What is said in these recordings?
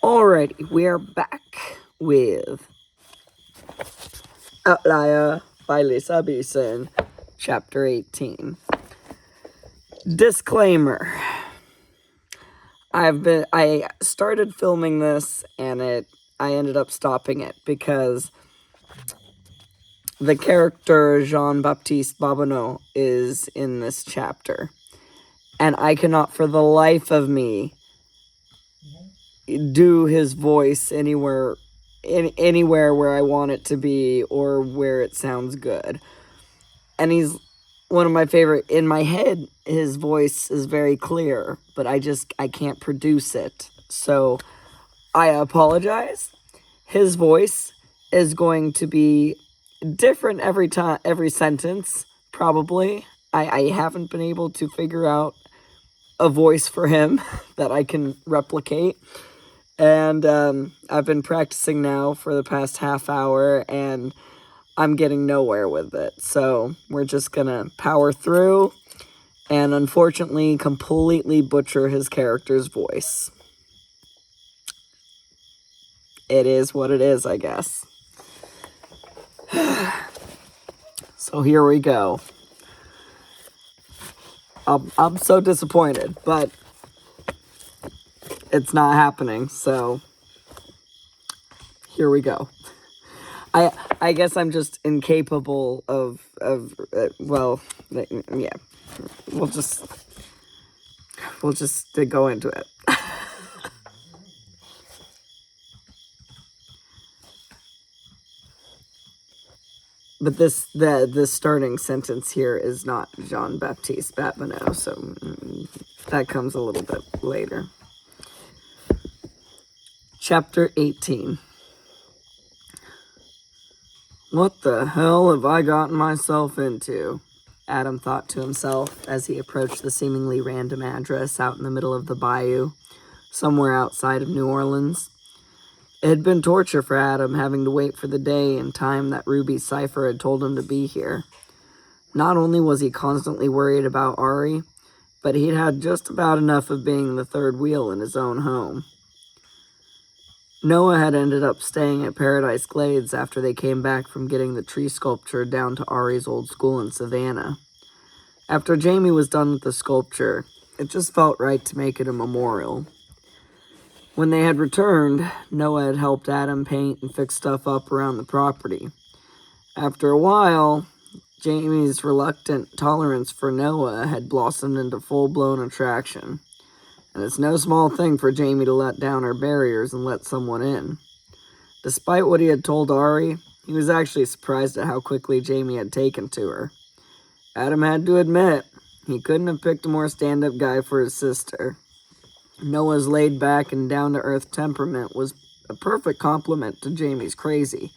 Alrighty, we are back with Outlier by Lisa Beeson, Chapter 18. Disclaimer. I started filming this and I ended up stopping it because the character Jean-Baptiste Babineau is in this chapter. And I cannot for the life of me do his voice anywhere where I want it to be or where it sounds good. And he's one of my favorite. In my head, his voice is very clear, but I can't produce it. So I apologize. His voice is going to be different every sentence, probably. I haven't been able to figure out a voice for him that I can replicate. And I've been practicing now for the past half hour, and I'm getting nowhere with it. So we're just going to power through and unfortunately completely butcher his character's voice. It is what it is, I guess. So here we go. I'm so disappointed, but it's not happening, so here we go. I guess I'm just incapable of yeah. We'll just go into it. But the starting sentence here is not Jean-Baptiste Babineau, so that comes a little bit later. Chapter 18. What the hell have I gotten myself into? Adam thought to himself as he approached the seemingly random address out in the middle of the bayou, somewhere outside of New Orleans. It had been torture for Adam having to wait for the day and time that Ruby's cipher had told him to be here. Not only was he constantly worried about Ari, but he'd had just about enough of being the third wheel in his own home. Noah had ended up staying at Paradise Glades after they came back from getting the tree sculpture down to Ari's old school in Savannah. After Jamie was done with the sculpture, it just felt right to make it a memorial. When they had returned, Noah had helped Adam paint and fix stuff up around the property. After a while, Jamie's reluctant tolerance for Noah had blossomed into full-blown attraction. And it's no small thing for Jamie to let down her barriers and let someone in. Despite what he had told Ari, he was actually surprised at how quickly Jamie had taken to her. Adam had to admit, he couldn't have picked a more stand-up guy for his sister. Noah's laid-back and down-to-earth temperament was a perfect complement to Jamie's crazy,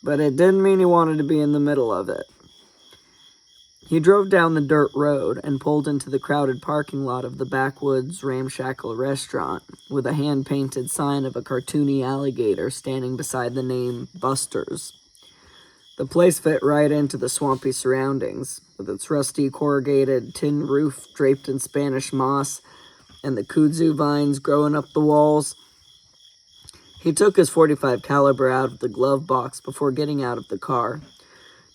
but it didn't mean he wanted to be in the middle of it. He drove down the dirt road and pulled into the crowded parking lot of the backwoods ramshackle restaurant with a hand-painted sign of a cartoony alligator standing beside the name Buster's. The place fit right into the swampy surroundings, with its rusty corrugated tin roof draped in Spanish moss and the kudzu vines growing up the walls. He took his .45 caliber out of the glove box before getting out of the car,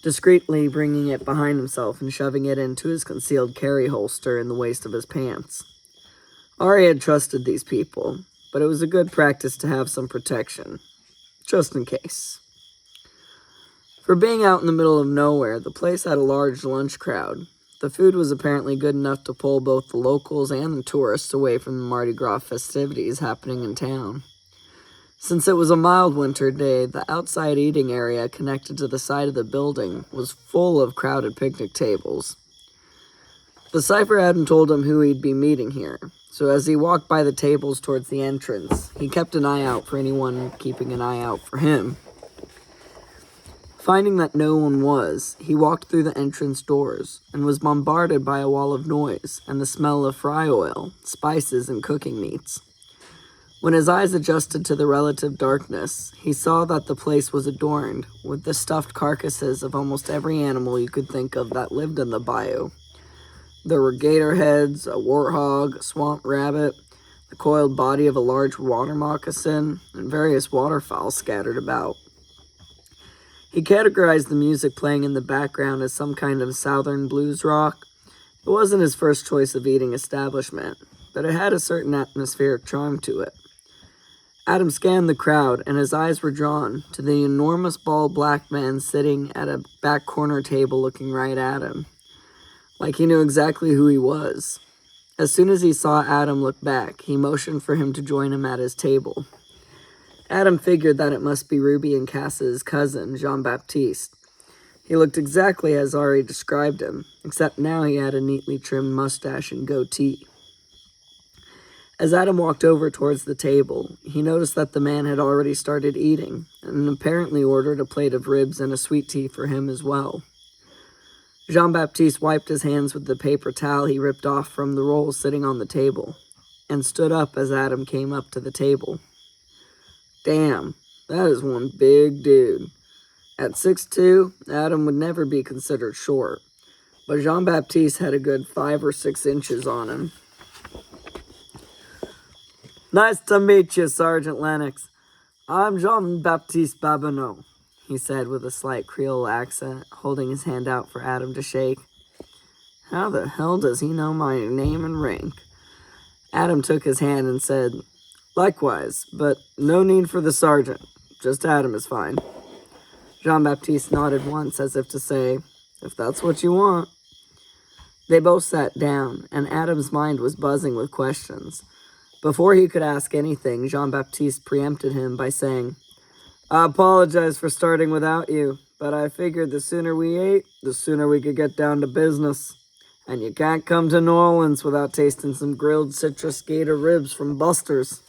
discreetly bringing it behind himself and shoving it into his concealed carry holster in the waist of his pants. Ari had trusted these people, but it was a good practice to have some protection, just in case. For being out in the middle of nowhere, the place had a large lunch crowd. The food was apparently good enough to pull both the locals and the tourists away from the Mardi Gras festivities happening in town. Since it was a mild winter day, the outside eating area connected to the side of the building was full of crowded picnic tables. The cipher hadn't told him who he'd be meeting here, so as he walked by the tables towards the entrance, he kept an eye out for anyone keeping an eye out for him. Finding that no one was, he walked through the entrance doors and was bombarded by a wall of noise and the smell of fry oil, spices, and cooking meats. When his eyes adjusted to the relative darkness, he saw that the place was adorned with the stuffed carcasses of almost every animal you could think of that lived in the bayou. There were gator heads, a warthog, a swamp rabbit, the coiled body of a large water moccasin, and various waterfowl scattered about. He categorized the music playing in the background as some kind of southern blues rock. It wasn't his first choice of eating establishment, but it had a certain atmospheric charm to it. Adam scanned the crowd, and his eyes were drawn to the enormous bald black man sitting at a back corner table looking right at him, like he knew exactly who he was. As soon as he saw Adam look back, he motioned for him to join him at his table. Adam figured that it must be Ruby and Cass's cousin, Jean-Baptiste. He looked exactly as Ari described him, except now he had a neatly trimmed mustache and goatee. As Adam walked over towards the table, he noticed that the man had already started eating, and apparently ordered a plate of ribs and a sweet tea for him as well. Jean-Baptiste wiped his hands with the paper towel he ripped off from the roll sitting on the table, and stood up as Adam came up to the table. Damn, that is one big dude. At 6'2", Adam would never be considered short, but Jean-Baptiste had a good 5 or 6 inches on him. "Nice to meet you, Sergeant Lennox. I'm Jean-Baptiste Babineau," he said with a slight Creole accent, holding his hand out for Adam to shake. How the hell does he know my name and rank? Adam took his hand and said, "Likewise, but no need for the sergeant. Just Adam is fine." Jean-Baptiste nodded once as if to say, "If that's what you want." They both sat down, and Adam's mind was buzzing with questions. Before he could ask anything, Jean-Baptiste preempted him by saying, "I apologize for starting without you, but I figured the sooner we ate, the sooner we could get down to business. And you can't come to New Orleans without tasting some grilled citrus gator ribs from Buster's."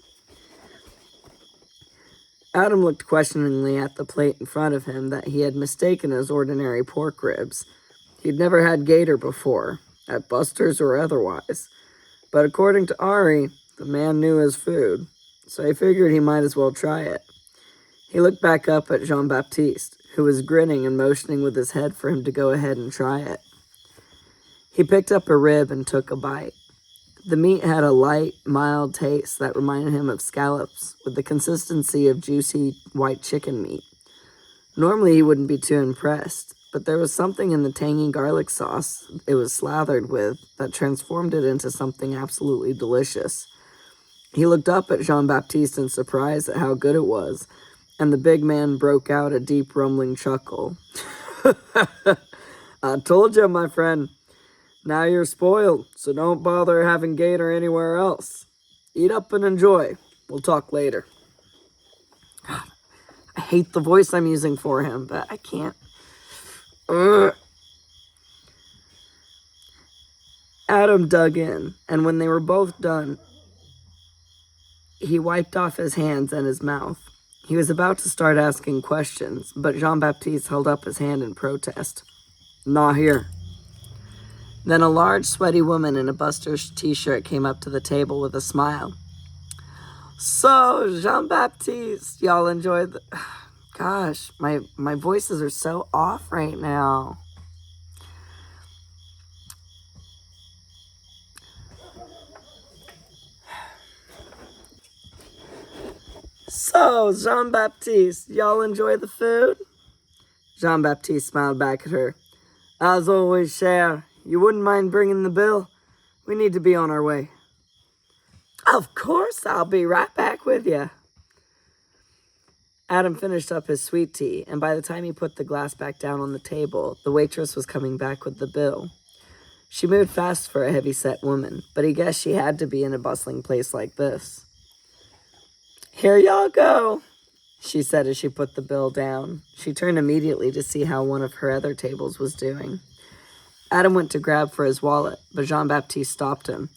Adam looked questioningly at the plate in front of him that he had mistaken as ordinary pork ribs. He'd never had gator before, at Buster's or otherwise. But according to Ari, the man knew his food, so he figured he might as well try it. He looked back up at Jean-Baptiste, who was grinning and motioning with his head for him to go ahead and try it. He picked up a rib and took a bite. The meat had a light, mild taste that reminded him of scallops, with the consistency of juicy white chicken meat. Normally he wouldn't be too impressed, but there was something in the tangy garlic sauce it was slathered with that transformed it into something absolutely delicious. He looked up at Jean-Baptiste in surprise at how good it was, and the big man broke out a deep rumbling chuckle. "I told you, my friend. Now you're spoiled, so don't bother having gator anywhere else. Eat up and enjoy. We'll talk later." God, I hate the voice I'm using for him, but I can't. Ugh. Adam dug in, and when they were both done, he wiped off his hands and his mouth. He was about to start asking questions, but Jean-Baptiste held up his hand in protest. "Not here." Then a large, sweaty woman in a Buster's t-shirt came up to the table with a smile. "So, Jean-Baptiste, y'all enjoy the..." Gosh, my voices are so off right now. "So, Jean-Baptiste, y'all enjoy the food?" Jean-Baptiste smiled back at her. "As always, cher. You wouldn't mind bringing the bill? We need to be on our way." "Of course, I'll be right back with you." Adam finished up his sweet tea, and by the time he put the glass back down on the table, the waitress was coming back with the bill. She moved fast for a heavy-set woman, but he guessed she had to be in a bustling place like this. "Here y'all go," she said as she put the bill down. She turned immediately to see how one of her other tables was doing. Adam went to grab for his wallet, but Jean-Baptiste stopped him.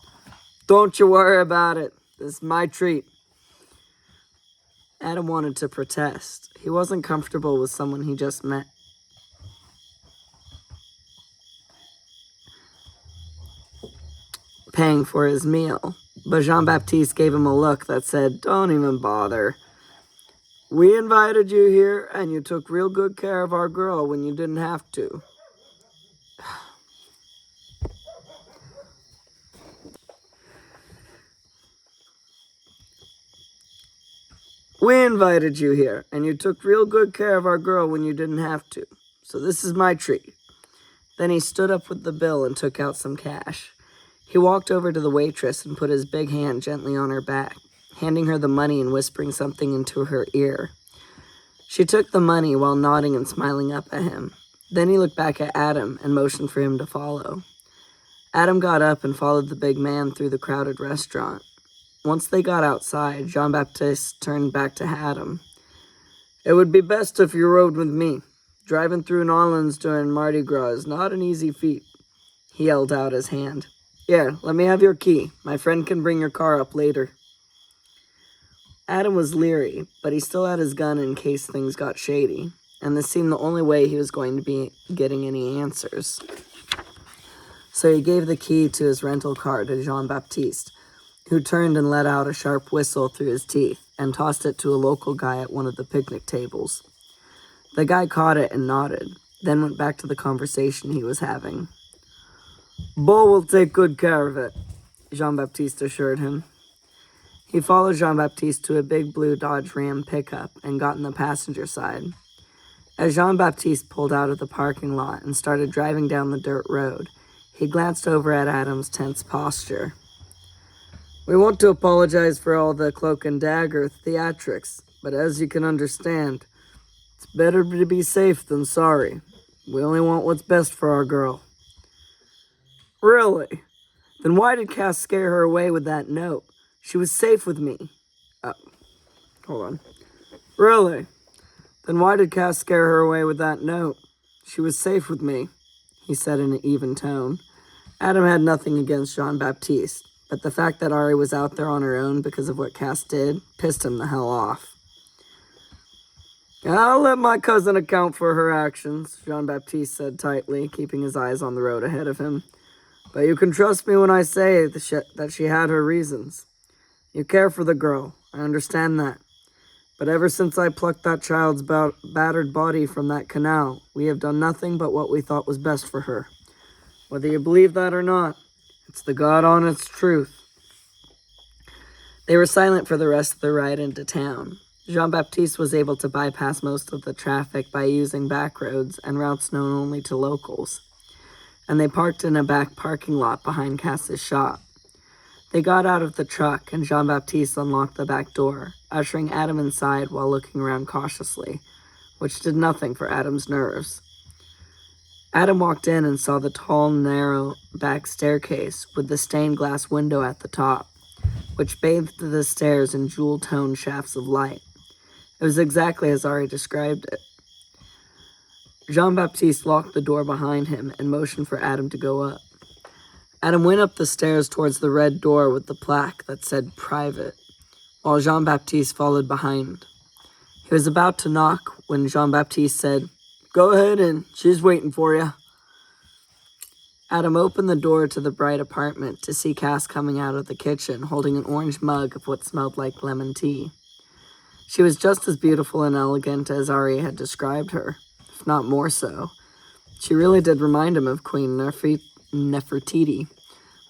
"Don't you worry about it. This is my treat." Adam wanted to protest. He wasn't comfortable with someone he just met paying for his meal, but Jean-Baptiste gave him a look that said, "Don't even bother. We invited you here, and you took real good care of our girl when you didn't have to." We invited you here, and you took real good care of our girl when you didn't have to. So this is my treat." Then he stood up with the bill and took out some cash. He walked over to the waitress and put his big hand gently on her back, handing her the money and whispering something into her ear. She took the money while nodding and smiling up at him. Then he looked back at Adam and motioned for him to follow. Adam got up and followed the big man through the crowded restaurant. Once they got outside, Jean-Baptiste turned back to Adam. "It would be best if you rode with me. Driving through New Orleans during Mardi Gras is not an easy feat." He held out his hand. "Here, let me have your key. My friend can bring your car up later." Adam was leery, but he still had his gun in case things got shady, and this seemed the only way he was going to be getting any answers. So he gave the key to his rental car to Jean-Baptiste, who turned and let out a sharp whistle through his teeth and tossed it to a local guy at one of the picnic tables. The guy caught it and nodded, then went back to the conversation he was having. "Beau will take good care of it," Jean-Baptiste assured him. He followed Jean-Baptiste to a big blue Dodge Ram pickup and got in the passenger side. As Jean-Baptiste pulled out of the parking lot and started driving down the dirt road, he glanced over at Adam's tense posture. "We want to apologize for all the cloak and dagger theatrics, but as you can understand, it's better to be safe than sorry. We only want what's best for our girl." "Really? Then why did Cass scare her away with that note? She was safe with me." Hold on. "Really? Then why did Cass scare her away with that note? She was safe with me," he said in an even tone. Adam had nothing against Jean-Baptiste, but the fact that Ari was out there on her own because of what Cass did pissed him the hell off. "I'll let my cousin account for her actions," Jean-Baptiste said tightly, keeping his eyes on the road ahead of him. "But you can trust me when I say that she had her reasons. You care for the girl, I understand that. But ever since I plucked that child's battered body from that canal, we have done nothing but what we thought was best for her. Whether you believe that or not, it's the God-honest truth." They were silent for the rest of the ride into town. Jean-Baptiste was able to bypass most of the traffic by using back roads and routes known only to locals, and they parked in a back parking lot behind Cass's shop. They got out of the truck, and Jean-Baptiste unlocked the back door, ushering Adam inside while looking around cautiously, which did nothing for Adam's nerves. Adam walked in and saw the tall, narrow back staircase with the stained glass window at the top, which bathed the stairs in jewel-toned shafts of light. It was exactly as Ari described it. Jean-Baptiste locked the door behind him and motioned for Adam to go up. Adam went up the stairs towards the red door with the plaque that said "Private," while Jean-Baptiste followed behind. He was about to knock when Jean-Baptiste said, "Go ahead in, she's waiting for you." Adam opened the door to the bright apartment to see Cass coming out of the kitchen holding an orange mug of what smelled like lemon tea. She was just as beautiful and elegant as Ari had described her, if not more so. She really did remind him of Queen Nefertiti,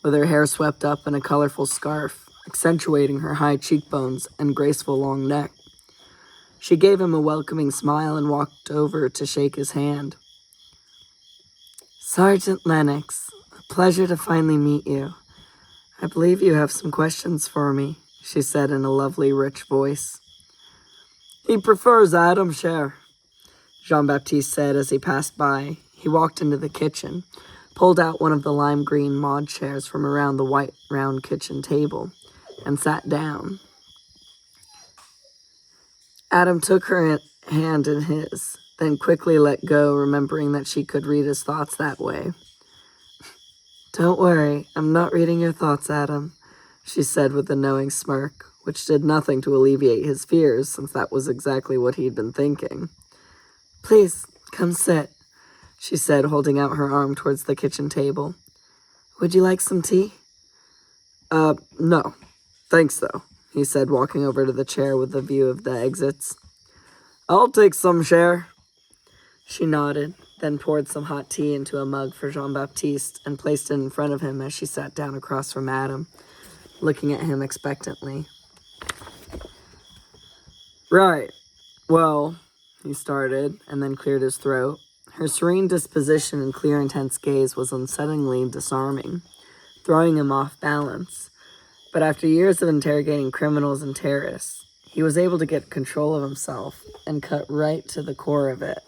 with her hair swept up in a colorful scarf, accentuating her high cheekbones and graceful long neck. She gave him a welcoming smile and walked over to shake his hand. "Sergeant Lennox, a pleasure to finally meet you. I believe you have some questions for me," she said in a lovely, rich voice. "He prefers Adam Scher," Jean-Baptiste said as he passed by. He walked into the kitchen, pulled out one of the lime green mod chairs from around the white round kitchen table, and sat down. Adam took her hand in his, then quickly let go, remembering that she could read his thoughts that way. "Don't worry, I'm not reading your thoughts, Adam," she said with a knowing smirk, which did nothing to alleviate his fears, since that was exactly what he'd been thinking. "Please, come sit," she said, holding out her arm towards the kitchen table. "Would you like some tea?" No. Thanks, though," he said, walking over to the chair with a view of the exits. "I'll take some, Cher." She nodded, then poured some hot tea into a mug for Jean-Baptiste and placed it in front of him as she sat down across from Adam, looking at him expectantly. Right. Well, he started, and then cleared his throat. Her serene disposition and clear, intense gaze was unsettlingly disarming, throwing him off balance. But after years of interrogating criminals and terrorists, he was able to get control of himself and cut right to the core of it.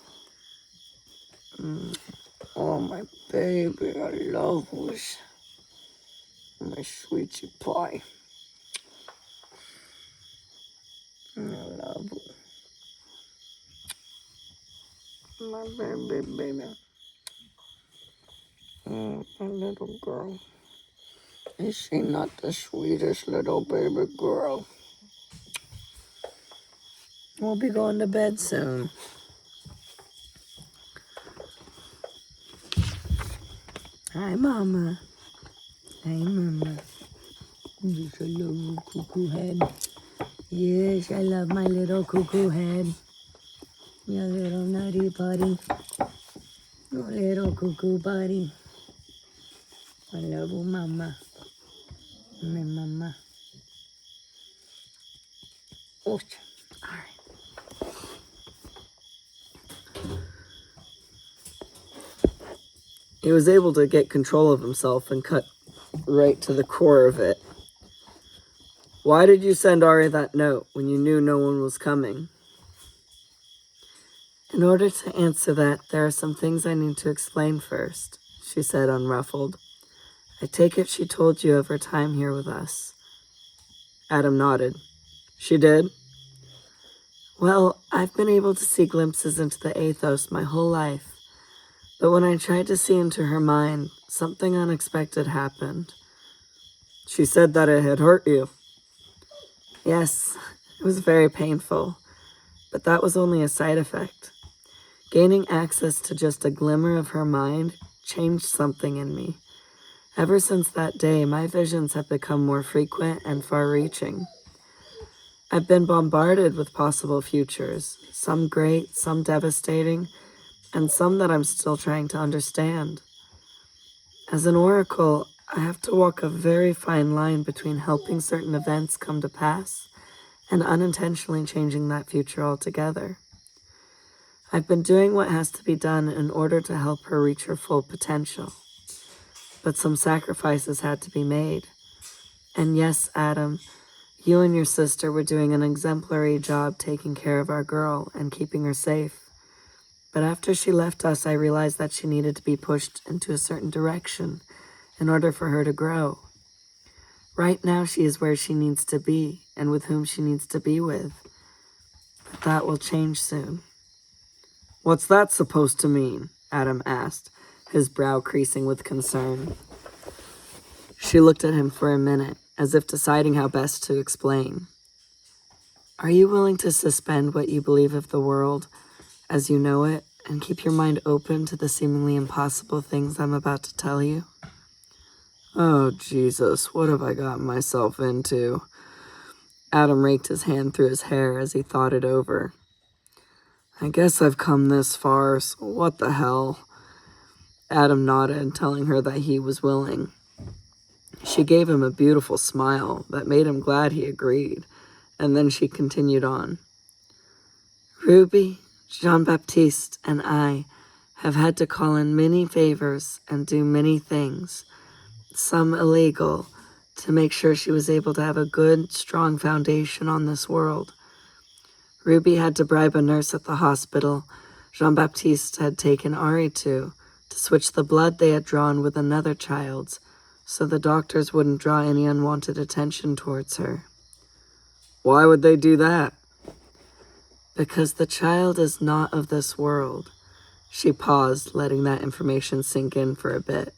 Oh, my baby, I love you. My sweetie pie. I love you. My baby. Oh, my little girl. Is she not the sweetest little baby girl? We'll be going to bed soon. Hi, Mama. Hi, Mama. Yes, I love your cuckoo head. Yes, I love my little cuckoo head. Your little nutty buddy. Your little cuckoo buddy. I love you, Mama. My Mama. Oh, all right. He was able to get control of himself and cut right to the core of it. Why did you send Ari that note when you knew no one was coming? In order to answer that, there are some things I need to explain first, she said, unruffled. I take it she told you of her time here with us. Adam nodded. She did? Well, I've been able to see glimpses into the Athos my whole life. But when I tried to see into her mind, something unexpected happened. She said that it had hurt you. Yes, it was very painful, but that was only a side effect. Gaining access to just a glimmer of her mind changed something in me. Ever since that day, my visions have become more frequent and far-reaching. I've been bombarded with possible futures, some great, some devastating, and some that I'm still trying to understand. As an oracle, I have to walk a very fine line between helping certain events come to pass and unintentionally changing that future altogether. I've been doing what has to be done in order to help her reach her full potential. But some sacrifices had to be made. And yes, Adam, you and your sister were doing an exemplary job taking care of our girl and keeping her safe. But after she left us, I realized that she needed to be pushed into a certain direction in order for her to grow. Right now, she is where she needs to be and with whom she needs to be with. But that will change soon. What's that supposed to mean? Adam asked, his brow creasing with concern. She looked at him for a minute, as if deciding how best to explain. Are you willing to suspend what you believe of the world as you know it and keep your mind open to the seemingly impossible things I'm about to tell you? Oh, Jesus, what have I gotten myself into? Adam raked his hand through his hair as he thought it over. I guess I've come this far, so what the hell? Adam nodded, telling her that he was willing. She gave him a beautiful smile that made him glad he agreed, and then she continued on. Ruby, Jean-Baptiste, and I have had to call in many favors and do many things, some illegal, to make sure she was able to have a good, strong foundation on this world. Ruby had to bribe a nurse at the hospital Jean-Baptiste had taken Ari to switch the blood they had drawn with another child's, so the doctors wouldn't draw any unwanted attention towards her. Why would they do that? Because the child is not of this world. She paused, letting that information sink in for a bit.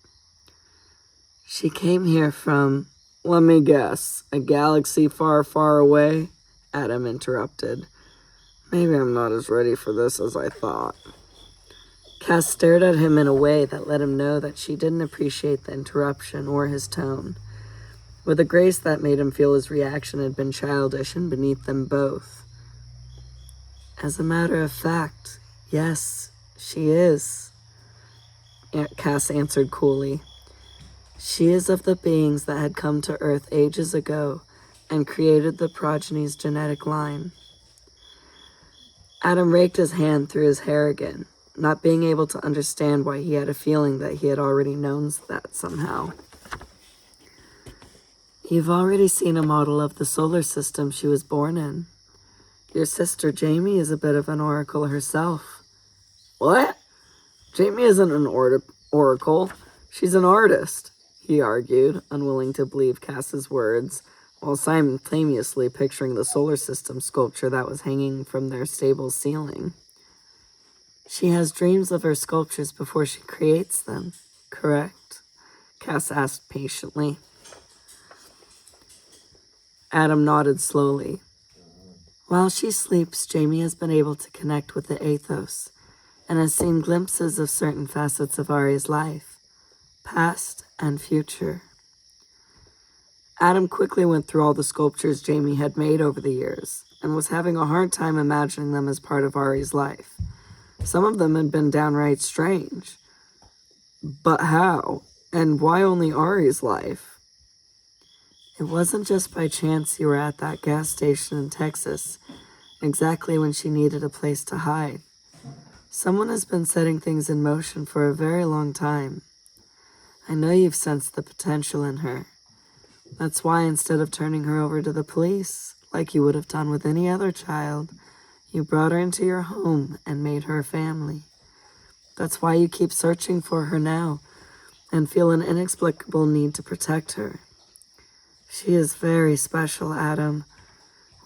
She came here from, let me guess, a galaxy far, far away? Adam interrupted. Maybe I'm not as ready for this as I thought. Cass stared at him in a way that let him know that she didn't appreciate the interruption or his tone, with a grace that made him feel his reaction had been childish and beneath them both. As a matter of fact, yes, she is, Cass answered coolly. She is of the beings that had come to Earth ages ago and created the progeny's genetic line. Adam raked his hand through his hair again, not being able to understand why he had a feeling that he had already known that somehow. You've already seen a model of the solar system she was born in. Your sister Jamie is a bit of an oracle herself. What? Jamie isn't an oracle. She's an artist, he argued, unwilling to believe Cass's words, while simultaneously picturing the solar system sculpture that was hanging from their stable's ceiling. She has dreams of her sculptures before she creates them, correct? Cass asked patiently. Adam nodded slowly. While she sleeps, Jamie has been able to connect with the ethos and has seen glimpses of certain facets of Ari's life, past and future. Adam quickly went through all the sculptures Jamie had made over the years and was having a hard time imagining them as part of Ari's life. Some of them had been downright strange. But how? And why only Ari's life? It wasn't just by chance you were at that gas station in Texas, exactly when she needed a place to hide. Someone has been setting things in motion for a very long time. I know you've sensed the potential in her. That's why instead of turning her over to the police, like you would have done with any other child, you brought her into your home and made her family. That's why you keep searching for her now and feel an inexplicable need to protect her. She is very special, Adam.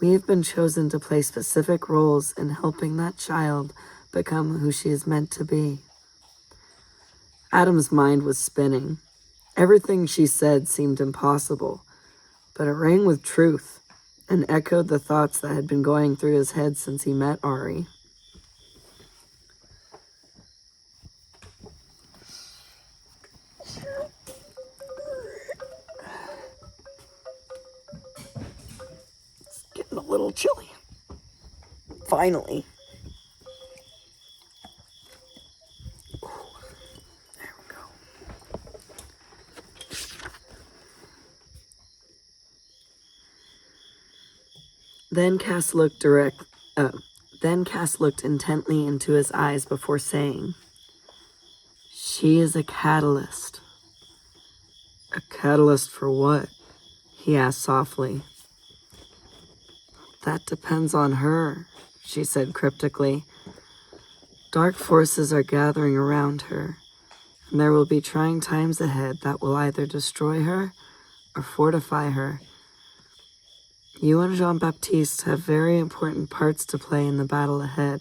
We have been chosen to play specific roles in helping that child become who she is meant to be. Adam's mind was spinning. Everything she said seemed impossible, but it rang with truth and echoed the thoughts that had been going through his head since he met Ari. It's getting a little chilly. Finally. There we go. Then Cass looked intently into his eyes before saying, "She is a catalyst." "A catalyst for what?" he asked softly. "That depends on her," she said cryptically. "Dark forces are gathering around her, and there will be trying times ahead that will either destroy her or fortify her. You and Jean-Baptiste have very important parts to play in the battle ahead."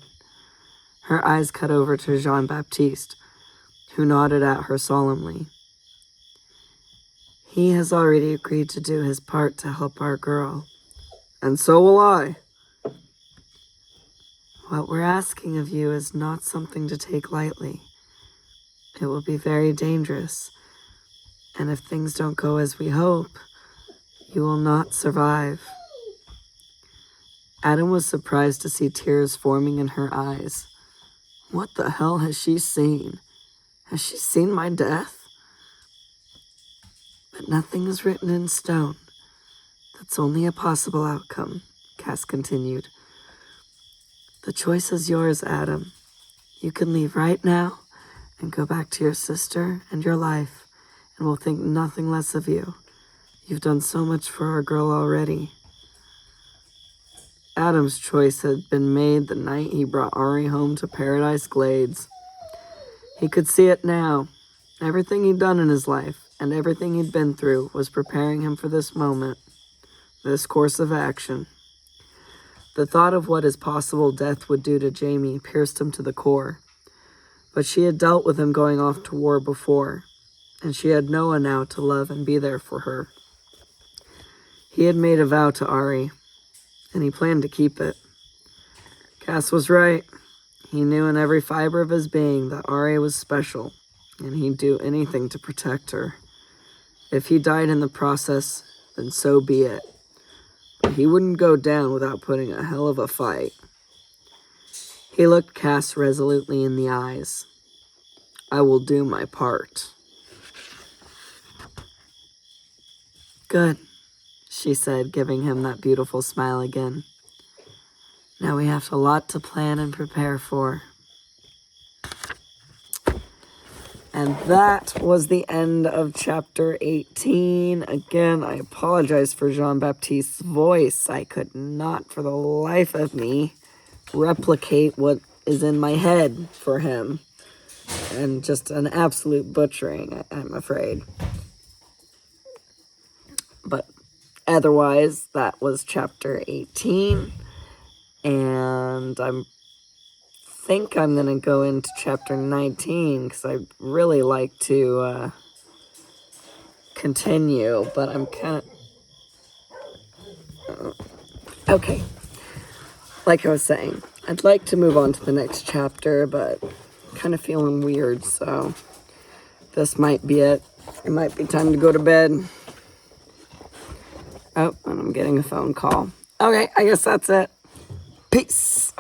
Her eyes cut over to Jean-Baptiste, who nodded at her solemnly. "He has already agreed to do his part to help our girl." "And so will I." "What we're asking of you is not something to take lightly. It will be very dangerous, and if things don't go as we hope, you will not survive." Adam was surprised to see tears forming in her eyes. What the hell has she seen? Has she seen my death? "But nothing is written in stone. That's only a possible outcome," Cass continued. "The choice is yours, Adam. You can leave right now and go back to your sister and your life, and we'll think nothing less of you. You've done so much for our girl already." Adam's choice had been made the night he brought Ari home to Paradise Glades. He could see it now. Everything he'd done in his life and everything he'd been through was preparing him for this moment, this course of action. The thought of what his possible death would do to Jamie pierced him to the core. But she had dealt with him going off to war before, and she had Noah now to love and be there for her. He had made a vow to Ari, and he planned to keep it. Cass was right. He knew in every fiber of his being that Ari was special, and he'd do anything to protect her. If he died in the process, then so be it. But he wouldn't go down without putting a hell of a fight. He looked Cass resolutely in the eyes. "I will do my part." "Good," she said, giving him that beautiful smile again. Now we have a lot to plan and prepare for. And that was the end of chapter 18. Again, I apologize for Jean-Baptiste's voice. I could not, for the life of me, replicate what is in my head for him. And just an absolute butchering, I'm afraid. But otherwise, that was chapter 18. And I think I'm going to go into chapter 19 because I'd really like to continue, but I'm kind of... okay. Like I was saying, I'd like to move on to the next chapter, but kind of feeling weird, so this might be it. It might be time to go to bed. Oh, and I'm getting a phone call. Okay, I guess that's it. Peace.